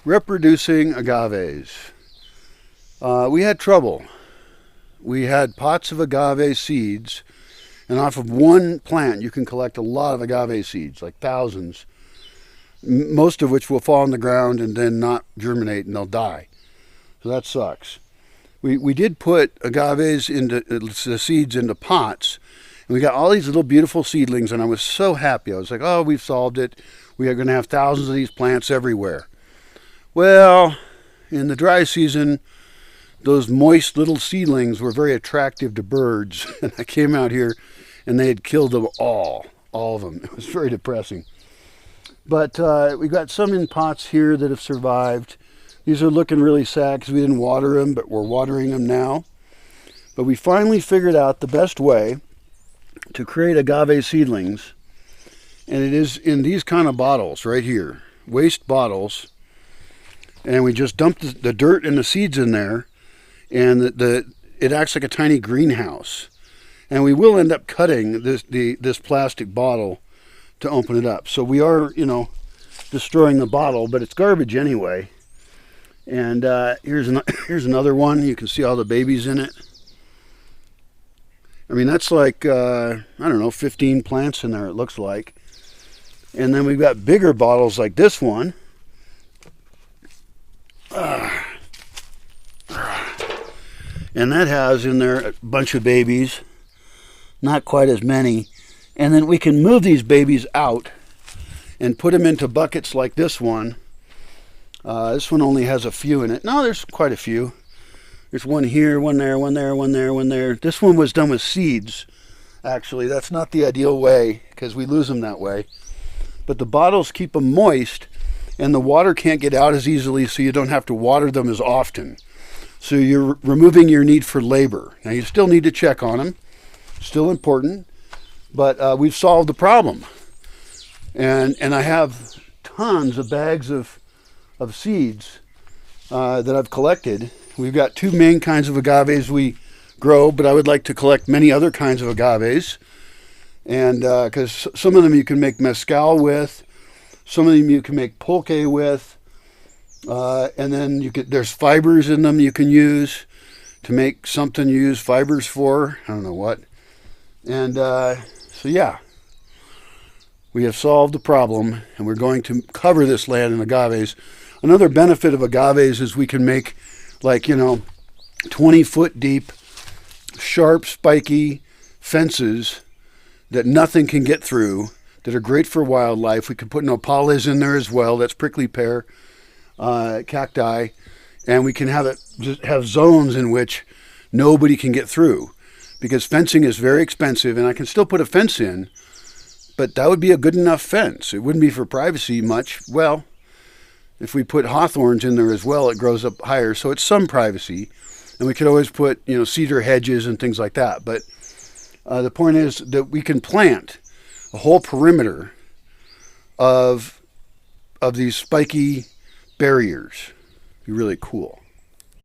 Reproducing agaves. We had trouble. We had pots of agave seeds, and off of one plant you can collect a lot of agave seeds, like thousands, most of which will fall on the ground and then not germinate and they'll die. So that sucks. We did put agaves into the seeds into pots, and we got all these little beautiful seedlings, and I was so happy. I was like, oh, we've solved it. We are going to have thousands of these plants everywhere. Well, in the dry season, those moist little seedlings were very attractive to birds, and I came out here and they had killed them all of them. It was very depressing. But we got some in pots here that have survived. These are looking really sad because we didn't water them, but we're watering them now. But we finally figured out the best way to create agave seedlings, and it is in these kind of bottles right here, waste bottles. And we just dump the dirt and the seeds in there, and it acts like a tiny greenhouse. And we will end up cutting this plastic bottle to open it up. So we are, destroying the bottle, but it's garbage anyway. And here's another one. You can see all the babies in it. I mean, that's like, 15 plants in there, it looks like. And then we've got bigger bottles like this one. And that has in there a bunch of babies, not quite as many. And then we can move these babies out and put them into buckets like this one. This one only has a few in it. No, there's quite a few. There's one here, one there, one there, one there, one there. This one was done with seeds, actually. That's not the ideal way because we lose them that way. But the bottles keep them moist, and the water can't get out as easily, so you don't have to water them as often. So you're removing your need for labor. Now you still need to check on them, still important, but we've solved the problem. And I have tons of bags of seeds that I've collected. We've got two main kinds of agaves we grow, but I would like to collect many other kinds of agaves. And because some of them you can make mescal with, some of them you can make pulque with, and then there's fibers in them you can use to make something you use fibers for. I don't know what. And so yeah, we have solved the problem, and we're going to cover this land in agaves. Another benefit of agaves is we can make 20-foot deep, sharp, spiky fences that nothing can get through, that are great for wildlife. We could put nopales in there as well. That's prickly pear, cacti, and we can have zones in which nobody can get through, because fencing is very expensive. And I can still put a fence in, but that would be a good enough fence. It wouldn't be for privacy much. Well, if we put hawthorns in there as well, it grows up higher, so it's some privacy. And we could always put cedar hedges and things like that. But the point is that we can plant a whole perimeter of these spiky barriers. Be really cool.